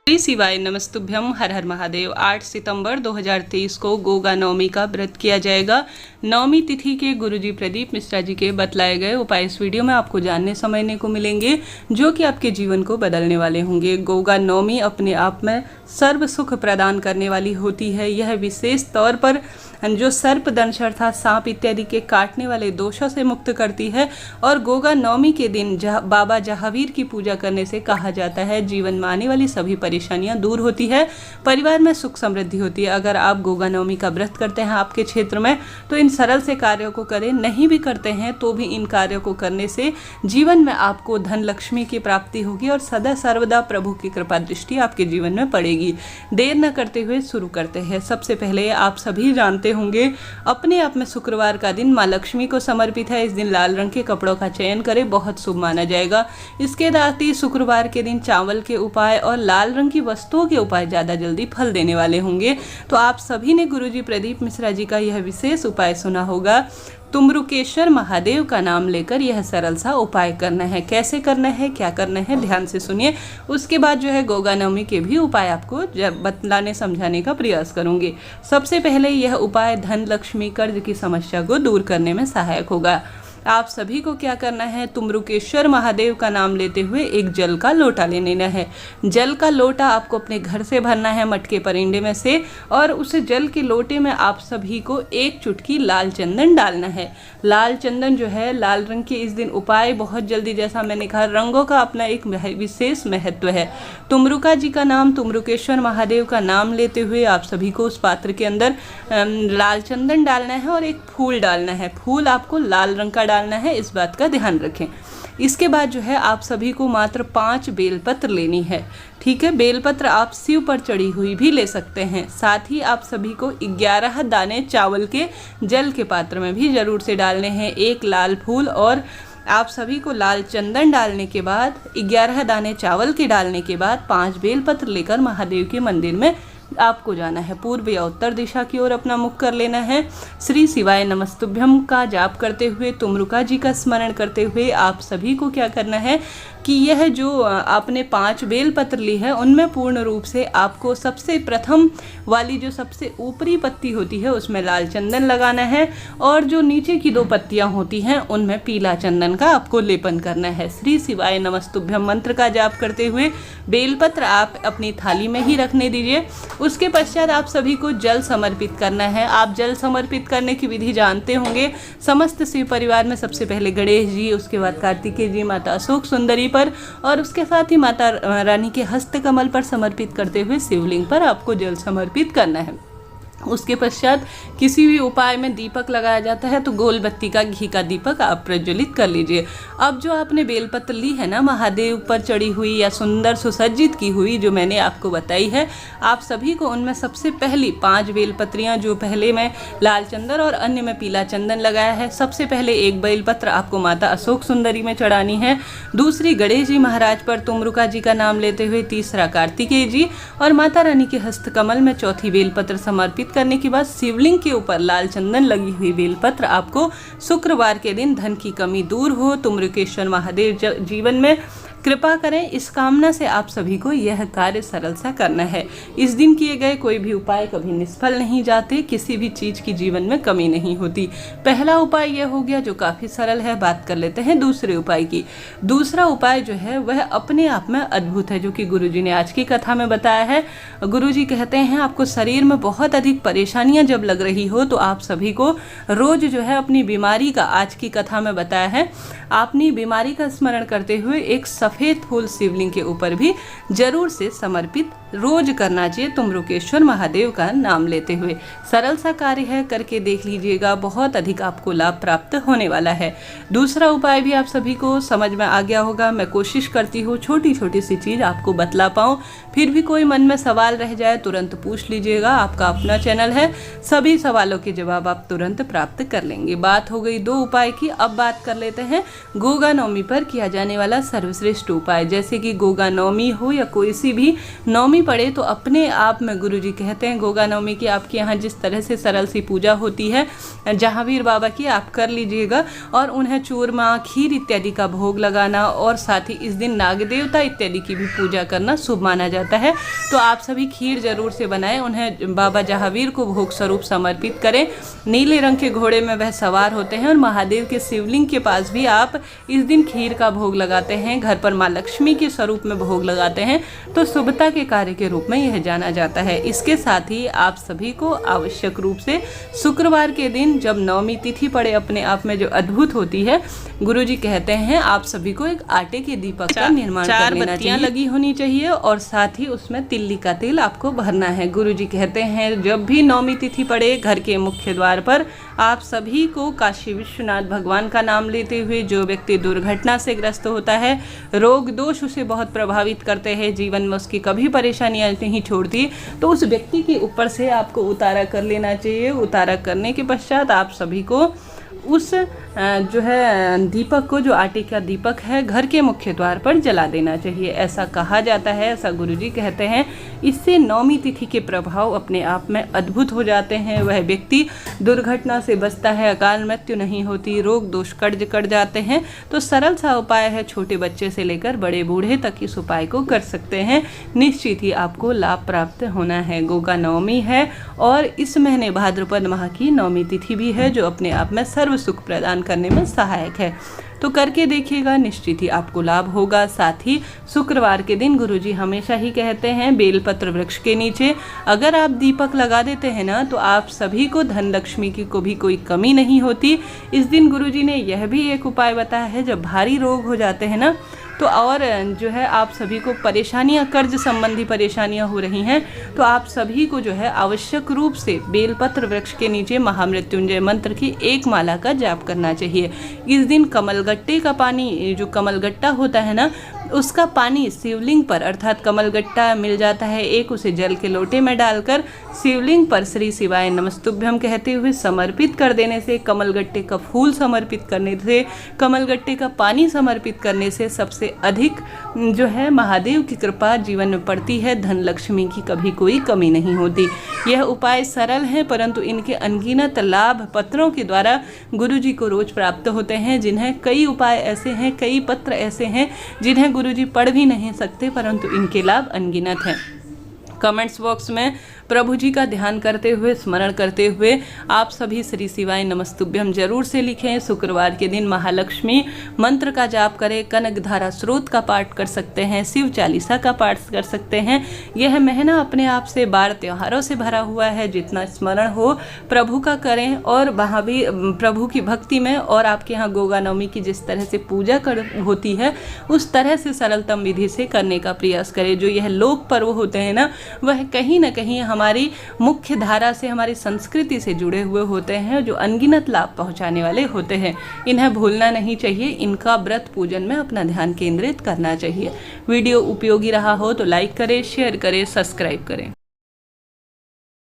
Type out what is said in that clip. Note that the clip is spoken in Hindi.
श्री शिवाय नमस्तुभ्यम। हर हर महादेव। 8 सितंबर 2023 को गोगा नवमी का व्रत किया जाएगा। नवमी तिथि के गुरुजी प्रदीप मिश्रा जी के बतलाए गए उपाय इस वीडियो में आपको जानने समझने को मिलेंगे, जो कि आपके जीवन को बदलने वाले होंगे। गोगा नवमी अपने आप में सर्व सुख प्रदान करने वाली होती है। यह विशेष तौर पर जो सर्प दंश अर्थात सांप इत्यादि के काटने वाले दोषों से मुक्त करती है। और गोगा नवमी के दिन बाबा जहावीर की पूजा करने से कहा जाता है जीवन में आने वाली सभी परेशानियां दूर होती है, परिवार में सुख समृद्धि होती है। अगर आप गोगा नवमी का व्रत करते हैं आपके क्षेत्र में, तो इन सरल से कार्यों को करें। नहीं भी करते हैं तो भी इन कार्यों को करने से जीवन में आपको धन लक्ष्मी की प्राप्ति होगी और सदा सर्वदा प्रभु की कृपा दृष्टि आपके जीवन में पड़ेगी। देर न करते हुए शुरू करते हैं। सबसे पहले आप सभी जानते होंगे, अपने आप में शुक्रवार का दिन माँ लक्ष्मी को समर्पित है। इस दिन लाल रंग के कपड़ों का चयन करें, बहुत शुभ माना जाएगा। इसके साथ ही शुक्रवार के दिन चावल के उपाय और लाल रंग की वस्तुओं के उपाय ज़्यादा जल्दी फल देने वाले होंगे। तो आप सभी ने गुरुजी प्रदीप मिश्रा जी का यह विशेष उपाय सुना होगा। तुम्रुकेश्वर महादेव का नाम लेकर यह सरल सा उपाय करना है। कैसे करना है, क्या करना है, ध्यान से सुनिए। उसके बाद जो है गोगा नवमी के भी उपाय आपको बतलाने समझाने का प्रयास करूंगी। सबसे पहले यह उपाय धन लक्ष्मी कर्ज की समस्या को दूर करने में सहायक होगा। आप सभी को क्या करना है, तुम्रुकेश्वर महादेव का नाम लेते हुए एक जल का लोटा ले लेना है। जल का लोटा आपको अपने घर से भरना है, मटके परिंदे में से, और उस जल के लोटे में आप सभी को एक चुटकी लाल चंदन डालना है। लाल चंदन जो है लाल रंग की, इस दिन उपाय बहुत जल्दी, जैसा मैंने कहा, रंगों का अपना एक विशेष महत्व है। तुम्रुका जी का नाम, तुम्रुकेश्वर महादेव का नाम लेते हुए आप सभी को उस पात्र के अंदर लाल चंदन डालना है और एक फूल डालना है। फूल आपको लाल रंग का डालना है, इस बात का ध्यान रखें। इसके बाद जो है आप सभी को मात्र 5 बेलपत्र लेनी है। ठीक है, बेलपत्र आप शिव पर चढ़ी हुई भी ले सकते हैं। साथ ही आप सभी को 11 दाने चावल के जल के पात्र में भी जरूर से डालने हैं। एक लाल फूल और आप सभी को लाल चंदन डालने के बाद 11 दाने चावल के डालने के बाद 5 बेलपत्र लेकर महादेव के मंदिर में आपको जाना है। पूर्व या उत्तर दिशा की ओर अपना मुख कर लेना है। श्री शिवाय नमस्तुभ्यम का जाप करते हुए, तुम्रुका जी का स्मरण करते हुए आप सभी को क्या करना है कि यह जो आपने 5 बेलपत्र ली है उनमें पूर्ण रूप से आपको सबसे प्रथम वाली जो सबसे ऊपरी पत्ती होती है उसमें लाल चंदन लगाना है, और जो नीचे की 2 पत्तियां होती हैं उनमें पीला चंदन का आपको लेपन करना है। श्री शिवाय नमस्तुभ्यम मंत्र का जाप करते हुए बेलपत्र आप अपनी थाली में ही रखने दीजिए। उसके पश्चात आप सभी को जल समर्पित करना है। आप जल समर्पित करने की विधि जानते होंगे। समस्त शिव परिवार में सबसे पहले गणेश जी, उसके बाद कार्तिकेय जी, माता अशोक सुंदरी पर, और उसके साथ ही माता रानी के हस्त कमल पर समर्पित करते हुए शिवलिंग पर आपको जल समर्पित करना है। उसके पश्चात किसी भी उपाय में दीपक लगाया जाता है तो गोल बत्ती का घी का दीपक आप प्रज्वलित कर लीजिए। अब जो आपने बेलपत्र ली है ना, महादेव पर चढ़ी हुई या सुंदर सुसज्जित की हुई जो मैंने आपको बताई है, आप सभी को उनमें सबसे पहली 5 बेलपत्रियां, जो पहले में लाल चंदन और अन्य में पीला चंदन लगाया है, सबसे पहले एक बेलपत्र आपको माता अशोक सुंदरी में चढ़ानी है, दूसरी गणेश जी महाराज पर तुम्रुका जी का नाम लेते हुए, तीसरा कार्तिकेय जी और माता रानी के हस्त कमल में चौथी बेलपत्र समर्पित करने के बाद शिवलिंग के ऊपर लाल चंदन लगी हुई बेलपत्र आपको शुक्रवार के दिन धन की कमी दूर हो, तुम्रुकेश्वर महादेव जीवन में कृपा करें, इस कामना से आप सभी को यह कार्य सरल सा करना है। इस दिन किए गए कोई भी उपाय कभी निष्फल नहीं जाते, किसी भी चीज की जीवन में कमी नहीं होती। पहला उपाय यह हो गया जो काफी सरल है। बात कर लेते हैं दूसरे उपाय की। दूसरा उपाय जो है वह अपने आप में अद्भुत है, जो कि गुरुजी ने आज की कथा में बताया है। गुरुजी कहते हैं आपको शरीर में बहुत अधिक परेशानियां जब लग रही हो तो आप सभी को रोज जो है अपनी बीमारी का, आज की कथा में बताया है, अपनी बीमारी का स्मरण करते हुए एक सफेद फूल शिवलिंग के ऊपर भी जरूर से समर्पित रोज करना चाहिए, तुम्रुकेश्वर महादेव का नाम लेते हुए। सरल सा कार्य है, करके देख लीजिएगा, बहुत अधिक आपको लाभ प्राप्त होने वाला है। दूसरा उपाय भी आप सभी को समझ में आ गया होगा। मैं कोशिश करती हूँ छोटी छोटी सी चीज आपको बतला पाऊँ, फिर भी कोई मन में सवाल रह जाए तुरंत पूछ लीजिएगा। आपका अपना चैनल है, सभी सवालों के जवाब आप तुरंत प्राप्त कर लेंगे। बात हो गई 2 उपाय की, अब बात कर लेते हैं गोगा नवमी पर किया जाने वाला सर्वश्रेष्ठ विशिष्ट उपाय, जैसे कि गोगा नवमी हो या कोई सी भी नवमी पड़े तो अपने आप में गुरुजी कहते हैं गोगा नवमी की आपके यहाँ जिस तरह से सरल सी पूजा होती है जहांगीर बाबा की, आप कर लीजिएगा और उन्हें चूरमा, खीर इत्यादि का भोग लगाना और साथ ही इस दिन नाग देवता इत्यादि की भी पूजा करना शुभ माना जाता है। तो आप सभी खीर जरूर से बनाएं, उन्हें बाबा जहांगीर को भोग स्वरूप समर्पित करें। नीले रंग के घोड़े में वह सवार होते हैं और महादेव के शिवलिंग के पास भी आप इस दिन खीर का भोग लगाते हैं, घर पर माँ लक्ष्मी के स्वरूप में भोग लगाते हैं, तो शुभता के कार्य के रूप में यह जाना जाता है। इसके साथ ही आप सभी को आवश्यक रूप से शुक्रवार के दिन जब नवमी तिथि पड़े अपने आप में जो अद्भुत होती है, गुरुजी कहते हैं आप सभी को एक आटे के दीपक का निर्माण कर लेना चाहिए, लगी होनी चाहिए और साथ ही उसमें तिल्ली का तेल आपको भरना है। गुरुजी कहते हैं जब भी नवमी तिथि पड़े घर के मुख्य द्वार पर आप सभी को काशी विश्वनाथ भगवान का नाम लेते हुए, जो व्यक्ति दुर्घटना से ग्रस्त होता है, रोग दोष उसे बहुत प्रभावित करते हैं, जीवन में उसकी कभी परेशानियां नहीं छोड़ती, तो उस व्यक्ति के ऊपर से आपको उतारा कर लेना चाहिए। उतारा करने के पश्चात आप सभी को उस जो है दीपक को, जो आटे का दीपक है, घर के मुख्य द्वार पर जला देना चाहिए, ऐसा कहा जाता है, ऐसा गुरुजी कहते हैं। इससे नवमी तिथि के प्रभाव अपने आप में अद्भुत हो जाते हैं। वह व्यक्ति दुर्घटना से बचता है, अकाल मृत्यु नहीं होती, रोग दोष कट जाते हैं। तो सरल सा उपाय है, छोटे बच्चे से लेकर बड़े बूढ़े तक इस उपाय को कर सकते हैं, निश्चित ही आपको लाभ प्राप्त होना है। गोगा नवमी है और इस महीने भाद्रपद माह की नवमी तिथि भी है, जो अपने आप में सर्व सुख प्रदान करने में सहायक है। तो करके देखिएगा, निश्चित ही आपको लाभ होगा। साथ ही शुक्रवार के दिन गुरुजी हमेशा ही कहते हैं बेलपत्र वृक्ष के नीचे अगर आप दीपक लगा देते हैं ना, तो आप सभी को धन लक्ष्मी की को भी कोई कमी नहीं होती। इस दिन गुरुजी ने यह भी एक उपाय बताया है, जब भारी रोग हो जाते हैं ना, तो और जो है आप सभी को परेशानियां, कर्ज संबंधी परेशानियां हो रही हैं, तो आप सभी को जो है आवश्यक रूप से बेलपत्र वृक्ष के नीचे महामृत्युंजय मंत्र की एक माला का जाप करना चाहिए। इस दिन कमलगट्टे का पानी, जो कमलगट्टा होता है ना, उसका पानी शिवलिंग पर, अर्थात कमलगट्टा मिल जाता है एक, उसे जल के लोटे में डालकर शिवलिंग पर श्री शिवाय नमस्तुभ्यम कहते हुए समर्पित कर देने से, कमलगट्टे का फूल समर्पित करने से, कमलगट्टे का पानी समर्पित करने से सबसे अधिक जो है महादेव की कृपा जीवन में पड़ती है, धन लक्ष्मी की कभी कोई कमी नहीं होती। यह उपाय सरल हैं, परंतु इनके अनगिनत लाभ पत्रों के द्वारा गुरुजी को रोज प्राप्त होते हैं, जिन्हें कई उपाय ऐसे हैं, कई पत्र ऐसे हैं जिन्हें गुरुजी पढ़ भी नहीं सकते, परंतु इनके लाभ अनगिनत हैं। कमेंट्स बॉक्स में प्रभु जी का ध्यान करते हुए, स्मरण करते हुए आप सभी श्री शिवाय नमस्तुभ्यम जरूर से लिखें। शुक्रवार के दिन महालक्ष्मी मंत्र का जाप करें, कनक धारा स्रोत का पाठ कर सकते हैं, शिव चालीसा का पाठ कर सकते हैं। यह महीना अपने आप से बार त्योहारों से भरा हुआ है, जितना स्मरण हो प्रभु का करें और वहाँ भी प्रभु की भक्ति में, और आपके यहाँ गोगा नवमी की जिस तरह से पूजा होती है उस तरह से सरलतम विधि से करने का प्रयास करें। जो यह लोक पर्व होते हैं ना, वह कहीं ना कहीं हमारी मुख्य धारा से, हमारी संस्कृति से जुड़े हुए होते हैं, जो अनगिनत लाभ पहुंचाने वाले होते हैं। इन्हें भूलना नहीं चाहिए, इनका व्रत पूजन में अपना ध्यान केंद्रित करना चाहिए। वीडियो उपयोगी रहा हो तो लाइक करें, शेयर करें, सब्सक्राइब करें।